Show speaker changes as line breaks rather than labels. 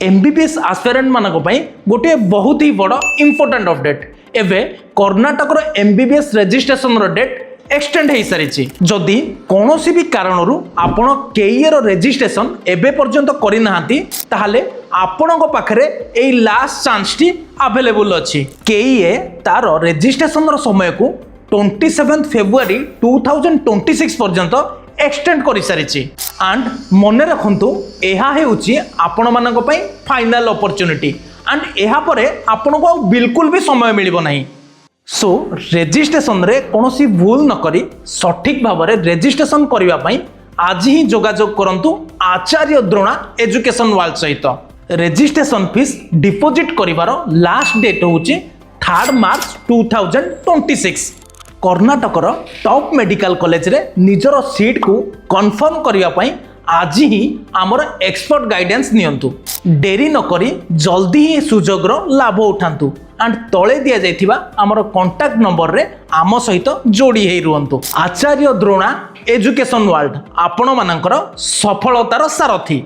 MBBS आस्पिरेंट मानक गोटे बहुत ही बड़ इंपोर्टेंट अपडेट एवं Karnataka MBBS registration date extend हो सारी जदि कौन भी कारण आपण केईए रजिस्ट्रेशन एबे पर्यंत करना ताहले आपण पाखरे ए लास्ट चांस टी अवेलेबल अच्छी केईए तार रजिस्ट्रेशन समय को 27 फेब्रुआरी 2026 पर्यंत एक्सटेंड कर सारी एंड मन रखु यह आपण मानक फाइनल अपॉर्चुनिटी एंड यह आपण को बिल्कुल भी समय मिलिबो नहीं। सो रेजिस्ट्रेशन रे कौन सी भूल न करी सठिक भाव में रेजिस्ट्रेशन करने आज ही जोगाजोग करंतु आचार्य द्रोणा एजुकेशन वर्ल्ड सहित। रेजिस्ट्रेशन फीस डिपोजिट करिवार लास्ट डेट होची 3 मार्च 2026। कर्णाटकर टॉप मेडिकल कॉलेज रे निजर सीट को कन्फर्म करने आज ही आमर एक्सपर्ट गाइडेंस नियंतु। डेरी न करी जल्दी ही सुजोगर लाभ उठांतु एंड तले दिया जाइथिबा आमर कांटेक्ट नंबर रे आम सहित जोड़ी हे रुहंतु। आचार्य द्रोणा एजुकेशन वर्ल्ड आपण मानकर सफलतार सारथी।